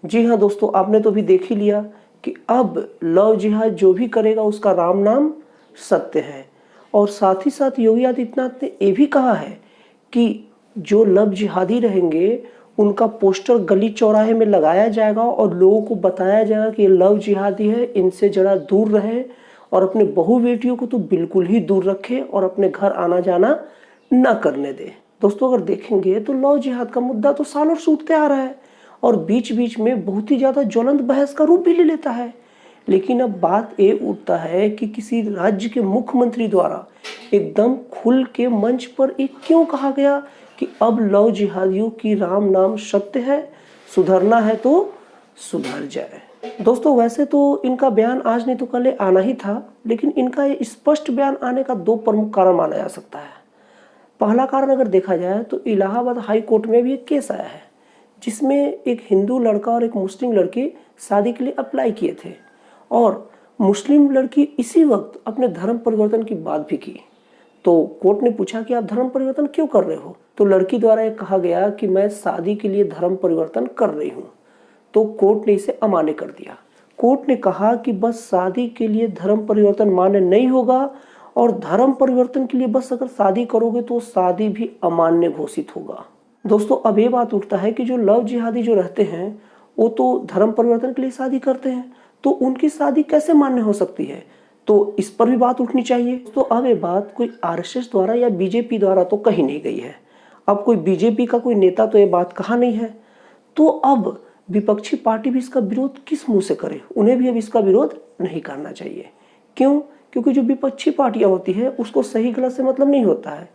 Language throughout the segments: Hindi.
जी हाँ दोस्तों, आपने तो भी देख ही लिया कि अब लव जिहाद जो भी करेगा उसका राम नाम सत्य है। और साथ ही साथ योगी आदित्यनाथ ने ये भी कहा है कि जो लव जिहादी रहेंगे उनका पोस्टर गली चौराहे में लगाया जाएगा और लोगों को बताया जाएगा कि ये लव जिहादी है, इनसे जरा दूर रहे और अपने बहू बेटियों को तो बिल्कुल ही दूर रखे और अपने घर आना जाना न करने दे। दोस्तों अगर देखेंगे तो लव जिहाद का मुद्दा तो सालों से उठते आ रहा है और बीच बीच में बहुत ही ज़्यादा ज्वलंत बहस का रूप भी ले लेता है। लेकिन अब बात ये उठता है कि किसी राज्य के मुख्यमंत्री द्वारा एकदम खुल के मंच पर एक क्यों कहा गया कि अब लव जिहादियों की राम नाम सत्य है, सुधरना है तो सुधर जाए। दोस्तों वैसे तो इनका बयान आज नहीं तो कल आना ही था, लेकिन इनका ये स्पष्ट बयान आने का दो प्रमुख कारण माना जा सकता है। पहला कारण अगर देखा जाए तो इलाहाबाद हाई कोर्ट में भी एक केस आया है जिसमें एक हिंदू लड़का और एक मुस्लिम लड़की शादी के लिए अप्लाई किए थे और मुस्लिम लड़की इसी वक्त अपने धर्म परिवर्तन की बात भी की। तो कोर्ट ने पूछा कि आप धर्म परिवर्तन क्यों कर रहे हो, तो लड़की द्वारा ये कहा गया कि मैं शादी के लिए धर्म परिवर्तन कर रही हूँ। तो कोर्ट ने इसे अमान्य कर दिया। कोर्ट ने कहा कि बस शादी के लिए धर्म परिवर्तन मान्य नहीं होगा और धर्म परिवर्तन के लिए बस अगर शादी करोगे तो शादी भी अमान्य घोषित होगा। दोस्तों अब ये बात उठता है कि जो लव जिहादी जो रहते हैं वो तो धर्म परिवर्तन के लिए शादी करते हैं, तो उनकी शादी कैसे मान्य हो सकती है, तो इस पर भी बात उठनी चाहिए। तो अब ये बात कोई आरएसएस द्वारा या बीजेपी द्वारा तो कही नहीं गई है। अब कोई बीजेपी का कोई नेता तो ये बात कहा नहीं है, तो अब विपक्षी पार्टी भी इसका विरोध किस मुंह से करे, उन्हें भी अब इसका विरोध नहीं करना चाहिए। क्यों? क्योंकि जो विपक्षी पार्टियां होती है उसको सही गलत से मतलब नहीं होता है,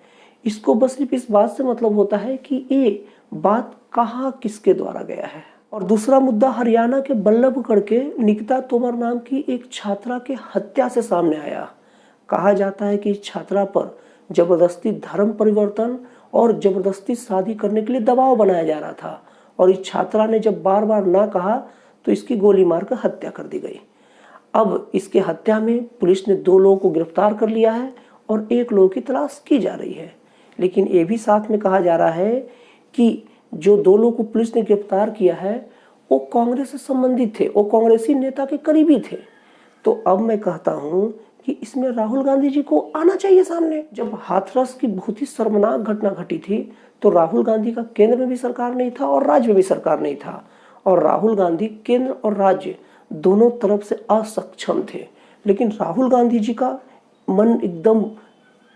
इसको बस सिर्फ इस बात से मतलब होता है कि ये बात कहाँ किसके द्वारा गया है। और दूसरा मुद्दा हरियाणा के बल्लभगढ़ के निकिता तोमर नाम की एक छात्रा के हत्या से सामने आया। कहा जाता है कि इस छात्रा पर जबरदस्ती धर्म परिवर्तन और जबरदस्ती शादी करने के लिए दबाव बनाया जा रहा था और इस छात्रा ने जब बार बार ना कहा तो इसकी गोली मारकर हत्या कर दी गई। अब इसके हत्या में पुलिस ने 2 लोगों को गिरफ्तार कर लिया है और 1 लोग की तलाश की जा रही है। लेकिन ये भी साथ में कहा जा रहा है कि जो 2 लोगों को पुलिस ने गिरफ्तार किया है वो कांग्रेस से संबंधित थे, वो कांग्रेसी नेता के करीबी थे। तो अब मैं कहता हूं कि इसमें राहुल गांधी जी को आना चाहिए सामने। जब हाथरस की बहुत ही शर्मनाक घटना घटी थी तो राहुल गांधी का केंद्र में भी सरकार नहीं था और राज्य में भी सरकार नहीं था, और राहुल गांधी केंद्र और राज्य दोनों तरफ से असक्षम थे। लेकिन राहुल गांधी जी का मन एकदम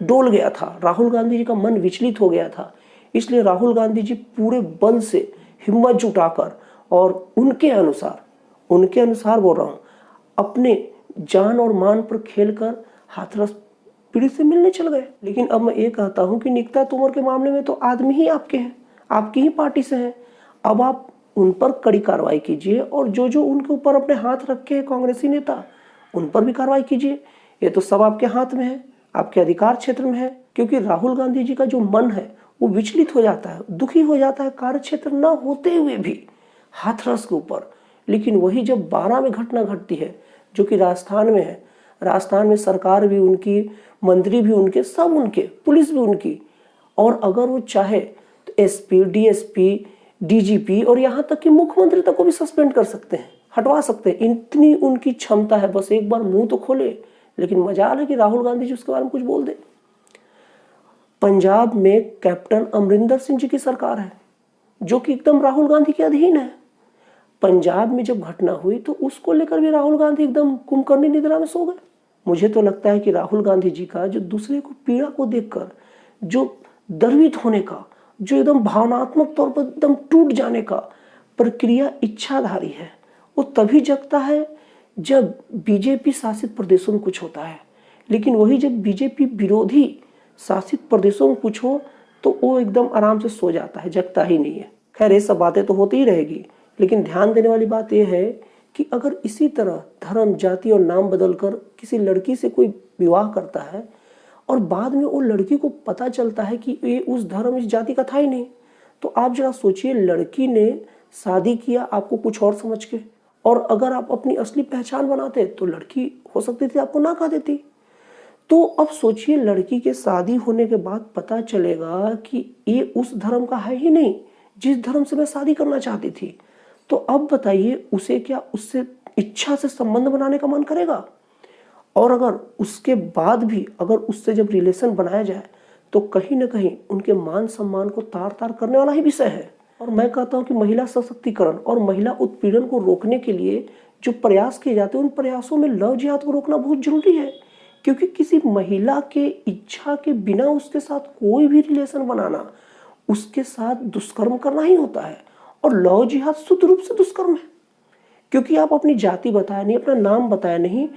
डोल गया था, राहुल गांधी जी का मन विचलित हो गया था। इसलिए राहुल गांधी जी पूरे बल से हिम्मत जुटाकर और उनके अनुसार बोल रहा हूँ, अपने जान और मान पर खेलकर हाथरस पीड़ित से मिलने चल गए। लेकिन अब मैं ये कहता हूँ कि निकिता तोमर के मामले में तो आदमी ही आपके हैं, आपकी ही पार्टी से हैं। अब आप उन पर कड़ी कार्रवाई कीजिए और जो जो उनके ऊपर अपने हाथ रखे हैं कांग्रेसी नेता उन पर भी कार्रवाई कीजिए। ये तो सब आपके हाथ में है, आपके अधिकार क्षेत्र में है। क्योंकि राहुल गांधी जी का जो मन है वो विचलित हो जाता है, दुखी हो जाता है कार्य क्षेत्र न होते हुए भी हाथरस के ऊपर। लेकिन वही जब 12 में घटना घटती है जो कि राजस्थान में है, राजस्थान में सरकार भी उनकी, मंत्री भी उनके, सब उनके, पुलिस भी उनकी, और अगर वो चाहे तो एसपी, डीएसपी, डीजीपी और यहाँ तक कि मुख्यमंत्री तक को भी सस्पेंड कर सकते हैं, हटवा सकते हैं। इतनी उनकी क्षमता है, बस एक बार मुंह तो खोले। लेकिन मजाल है कि राहुल गांधी जी उसके बारे में कुछ बोल दे। पंजाब में कैप्टन अमरिंदर सिंह जी की सरकार है जो कि एकदम राहुल गांधी के अधीन है। पंजाब में जब घटना हुई तो उसको लेकर भी राहुल गांधी एकदम कुंभकर्णी निद्रा में सो गए। मुझे तो लगता है कि राहुल गांधी जी का जो दूसरे को पीड़ा को देखकर जो द्रवित होने का, जो एकदम भावनात्मक तौर पर एकदम टूट जाने का प्रक्रिया इच्छाधारी है, वो तभी जगता है जब बीजेपी शासित प्रदेशों में कुछ होता है। लेकिन वही जब बीजेपी विरोधी शासित प्रदेशों में कुछ हो तो वो एकदम आराम से सो जाता है, जगता ही नहीं है। खैर ये सब बातें तो होती ही रहेगी, लेकिन ध्यान देने वाली बात यह है कि अगर इसी तरह धर्म, जाति और नाम बदलकर किसी लड़की से कोई विवाह करता है और बाद में वो लड़की को पता चलता है कि ये उस धर्म, इस जाति का था ही नहीं, तो आप जरा सोचिए, लड़की ने शादी किया आपको कुछ और समझ के, और अगर आप अपनी असली पहचान बनाते तो लड़की हो सकती थी आपको ना कह देती। तो अब सोचिए, लड़की के शादी होने के बाद पता चलेगा कि ये उस धर्म का है ही नहीं जिस धर्म से मैं शादी करना चाहती थी। तो अब बताइए उसे क्या उससे इच्छा से संबंध बनाने का मन करेगा? और अगर उसके बाद भी अगर उससे जब रिलेशन बनाया जाए तो कहीं ना कहीं उनके मान सम्मान को तार तार करने वाला ही विषय है। और मैं कहता हूं कि महिला सशक्तिकरण और महिला उत्पीड़न को रोकने के लिए जो प्रयास किए जाते हैं उन प्रयासों में लव जिहाद को रोकना बहुत जरूरी है, क्योंकि किसी महिला के इच्छा के बिना उसके साथ कोई भी रिलेशन बनाना उसके साथ दुष्कर्म करना ही होता है। और लव जिहाद शुद्ध रूप से दुष्कर्म है, क्योंकि आप अपनी जाति बताया नहीं, अपना नाम बताया नहीं,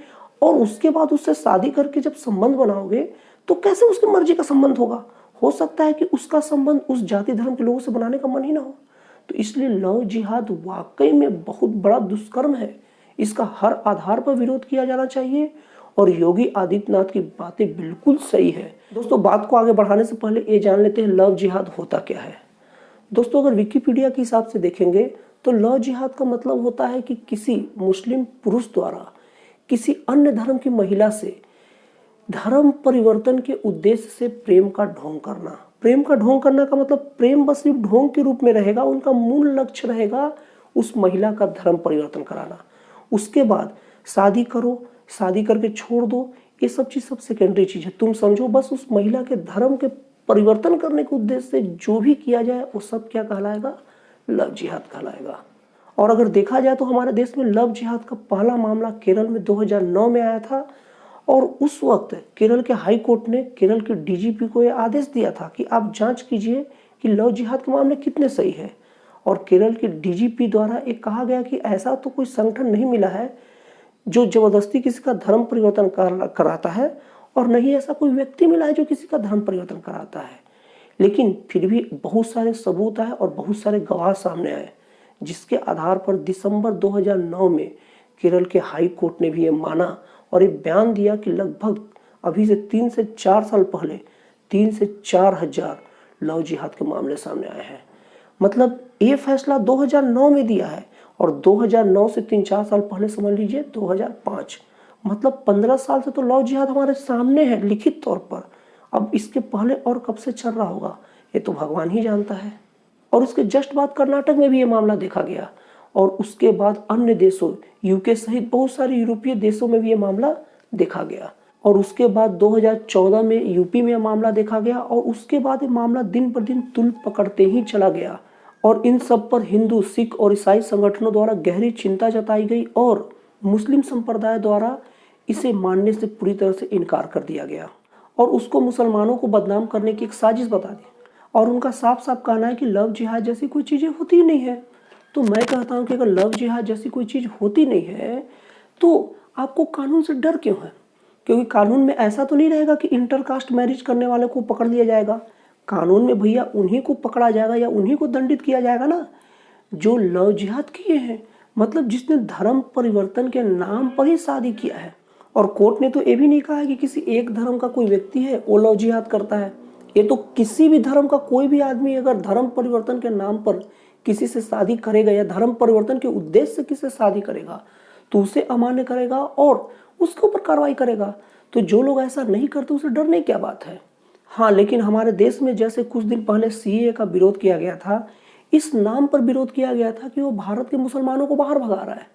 और उसके बाद उससे शादी करके जब संबंध बनाओगे तो कैसे उसकी मर्जी का संबंध होगा? हो सकता है कि उसका संबंध उस जाति धर्म के लोगों से बनाने का मन ही ना हो। तो इसलिए लव जिहाद वाकई में बहुत बड़ा दुष्कर्म है। इसका हर आधार पर विरोध किया जाना चाहिए और योगी आदित्यनाथ की बातें बिल्कुल सही है। दोस्तों, बात को आगे बढ़ाने से पहले ये जान लेते हैं लव जिहाद होता क्या है। दोस्तों, अगर विकिपीडिया के हिसाब से देखेंगे तो लव जिहाद का मतलब होता है कि किसी मुस्लिम पुरुष द्वारा किसी अन्य धर्म की महिला से धर्म परिवर्तन के उद्देश्य से प्रेम का ढोंग करना। प्रेम का ढोंग करना का मतलब प्रेम बस सिर्फ ढोंग के रूप में रहेगा, उनका मूल लक्ष्य रहेगा उस महिला का धर्म परिवर्तन कराना। उसके बाद शादी करो, शादी करके छोड़ दो, ये सब चीज सब सेकेंडरी चीज है। तुम समझो बस उस महिला के धर्म के परिवर्तन करने के उद्देश्य से जो भी किया जाए वो सब क्या कहलाएगा? लव जिहाद कहलाएगा। और अगर देखा जाए तो हमारे देश में लव जिहाद का पहला मामला केरल में 2009 में आया था, और उस वक्त केरल के हाई कोर्ट ने केरल के डीजीपी को यह आदेश दिया था कि आप जांच कीजिए कि लव जिहाद के मामले कितने सही है। और केरल के डीजीपी द्वारा एक कहा गया कि ऐसा तो कोई संगठन नहीं मिला है जो जबरदस्ती किसी का धर्म परिवर्तन कराता है, और नहीं ऐसा कोई व्यक्ति मिला है जो किसी का धर्म परिवर्तन कराता है। लेकिन फिर भी बहुत सारे सबूत आए और बहुत सारे गवाह सामने आए, जिसके आधार पर दिसंबर 2009 में केरल के हाई कोर्ट ने भी ये माना और एक बयान दिया कि लगभग अभी से 3 से 4 साल पहले 3 से 4 हजार लव जिहाद के मामले सामने आए हैं। मतलब ये फैसला 2009 में दिया है, और 2009 से 3-4 साल पहले समझ लीजिए 2005, मतलब 15 साल से तो लव जिहाद हमारे सामने है लिखित तौर पर। अब इसके पहले और कब से चल रहा होगा ये तो भगवान ही जानता है। और उसके जस्ट बाद कर्नाटक में भी ये मामला देखा गया, और उसके बाद अन्य देशों यूके सहित बहुत सारे यूरोपीय देशों में भी ये मामला देखा गया। और उसके बाद 2014 में यूपी में मामला देखा गया, और उसके बाद ये मामला दिन पर दिन तुल पकड़ते ही चला गया। और इन सब पर हिंदू, सिख और ईसाई संगठनों द्वारा गहरी चिंता जताई गई, और मुस्लिम संप्रदाय द्वारा इसे मानने से पूरी तरह से इनकार कर दिया गया, और उसको मुसलमानों को बदनाम करने की एक साजिश बता दी। और उनका साफ साफ कहना है कि लव जिहाद जैसी कोई चीज़ें होती ही नहीं है। तो मैं कहता हूँ कि अगर लव जिहाद जैसी कोई चीज़ होती नहीं है तो आपको कानून से डर क्यों है? क्योंकि कानून में ऐसा तो नहीं रहेगा कि इंटरकास्ट मैरिज करने वाले को पकड़ लिया जाएगा। कानून में भैया उन्हीं को पकड़ा जाएगा या उन्हीं को दंडित किया जाएगा ना जो लव जिहाद किए हैं, मतलब जिसने धर्म परिवर्तन के नाम पर ही शादी किया है। और कोर्ट ने तो ये भी नहीं कहा है कि किसी एक धर्म का कोई व्यक्ति है वो लव जिहाद करता है। ये तो किसी भी धर्म का कोई भी आदमी अगर धर्म परिवर्तन के नाम पर किसी से शादी करेगा या धर्म परिवर्तन के उद्देश्य से किसी से शादी करेगा तो उसे अमान्य करेगा और उसके ऊपर कार्रवाई करेगा। तो जो लोग ऐसा नहीं करते उसे डरने की क्या बात है। हाँ, लेकिन हमारे देश में जैसे कुछ दिन पहले सीएए का विरोध किया गया था, इस नाम पर विरोध किया गया था कि वो भारत के मुसलमानों को बाहर भगा रहा है।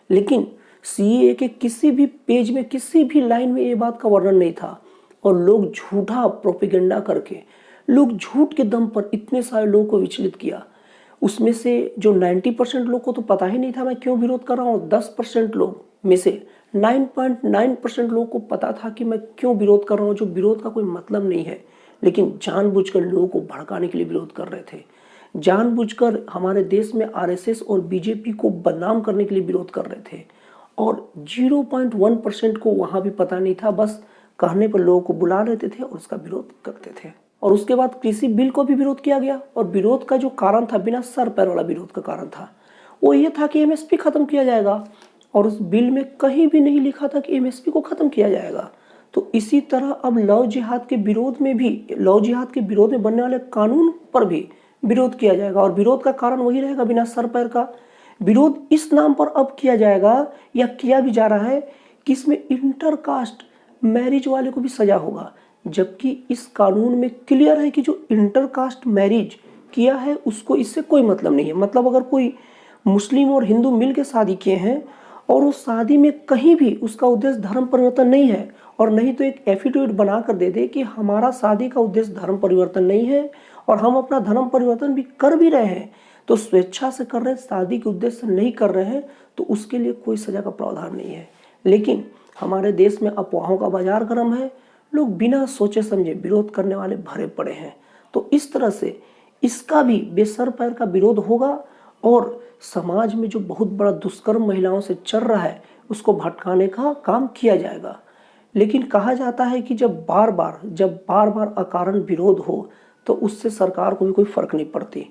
लेकिन सीएए के किसी भी पेज में, किसी भी लाइन में ये बात का वर्णन नहीं था, और लोग झूठा प्रोपेगेंडा करके, लोग झूठ के दम पर इतने सारे लोगों को विचलित किया। उसमें से जो 90% लोग को तो पता ही नहीं था मैं क्यों विरोध कर रहा हूँ, 10% लोग में से 9.9% लोगों को पता था कि मैं क्यों विरोध कर रहा हूँ, जो विरोध का कोई मतलब नहीं है, लेकिन जानबूझकर लोगों को भड़काने के लिए विरोध कर रहे थे। जानबूझकर हमारे देश में आरएसएस और बीजेपी को बदनाम करने के लिए विरोध कर रहे थे। और 0.1% को वहाँ भी पता नहीं था, बस कहने पर लोगों को बुला लेते थे और उसका विरोध करते थे। और उसके बाद कृषि बिल को भी विरोध किया गया, और विरोध का जो कारण था, बिना सर पैर वाला विरोध का कारण था, वो ये था कि एमएसपी खत्म किया जाएगा। और उस बिल में कहीं भी नहीं लिखा था कि एमएसपी को खत्म किया जाएगा। तो इसी तरह अब लव जिहाद के विरोध में भी, लव जिहाद के विरोध में बनने वाले कानून पर भी विरोध किया जाएगा, और विरोध का कारण वही रहेगा, बिना सर पैर का विरोध इस नाम पर अब किया जाएगा या किया भी जा रहा है कि इसमें इंटरकास्ट मैरिज वाले को भी सजा होगा। जबकि इस कानून में क्लियर है कि जो इंटरकास्ट मैरिज किया है उसको इससे कोई मतलब नहीं है। मतलब अगर कोई मुस्लिम और हिंदू मिल के शादी किए हैं और उस शादी में कहीं भी उसका उद्देश्य धर्म परिवर्तन नहीं है, और नहीं तो एक एफिडेविट बना कर दे दे कि हमारा शादी का उद्देश्य धर्म परिवर्तन नहीं है और हम अपना धर्म परिवर्तन भी कर भी रहे हैं, तो स्वेच्छा से कर रहे हैं, शादी के उद्देश्य से नहीं कर रहे हैं, तो उसके लिए कोई सजा का प्रावधान नहीं है। लेकिन हमारे देश में अफवाहों का बाजार गर्म है, लोग बिना सोचे समझे विरोध करने वाले भरे पड़े हैं। तो इस तरह से इसका भी बेसर पैर का विरोध होगा और समाज में जो बहुत बड़ा दुष्कर्म महिलाओं से चल रहा है उसको भटकाने का काम किया जाएगा। लेकिन कहा जाता है कि जब बार बार अकारण विरोध हो तो उससे सरकार को भी कोई फर्क नहीं पड़ती।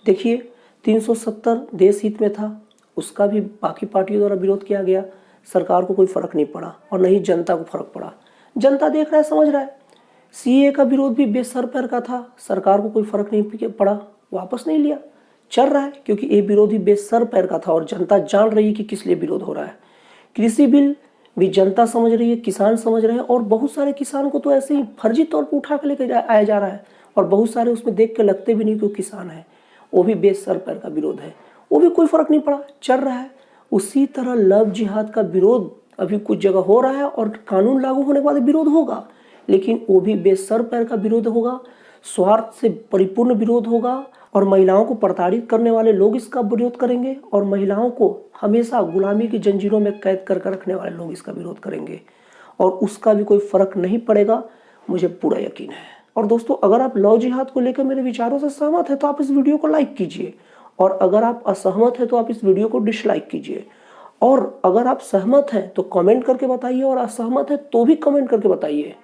देखिए 370 देश हित में था, उसका भी बाकी पार्टियों द्वारा विरोध किया गया, सरकार को कोई फर्क नहीं पड़ा और नहीं जनता को फर्क पड़ा। जनता देख रहा है, समझ रहा है। सीए का विरोध भी बेसर पैर का था, सरकार को कोई फर्क नहीं पड़ा, वापस नहीं लिया, चल रहा है, क्योंकि ये विरोध भी बेसर पैर का था और जनता जान रही है कि किस लिए विरोध हो रहा है। कृषि बिल भी जनता समझ रही है, किसान समझ रहे हैं, और बहुत सारे किसान को तो ऐसे ही फर्जी तौर पर उठा के लेके आया जा रहा है और बहुत सारे उसमें देख के लगते भी नहीं कि वो किसान है, वो भी बेसर पैर का विरोध है, वो भी कोई फर्क नहीं पड़ा, चल रहा है। उसी तरह लव जिहाद का विरोध अभी कुछ जगह हो रहा है और कानून लागू होने के बाद विरोध होगा, लेकिन वो भी बेसर पैर का विरोध होगा, स्वार्थ से परिपूर्ण विरोध होगा और महिलाओं को प्रताड़ित करने वाले लोग इसका विरोध करेंगे और महिलाओं को हमेशा गुलामी की जंजीरों में कैद कर रखने वाले लोग इसका विरोध करेंगे और उसका भी कोई फर्क नहीं पड़ेगा, मुझे पूरा यकीन है। और दोस्तों, अगर आप लव जिहाद को लेकर मेरे विचारों से सहमत है तो आप इस वीडियो को लाइक कीजिए, और अगर आप असहमत है तो आप इस वीडियो को डिसलाइक कीजिए, और अगर आप सहमत हैं तो कमेंट करके बताइए और असहमत है तो भी कमेंट करके बताइए।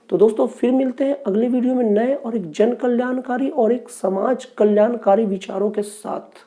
तो दोस्तों, फिर मिलते हैं अगले वीडियो में नए और एक जन कल्याणकारी और एक समाज कल्याणकारी विचारों के साथ।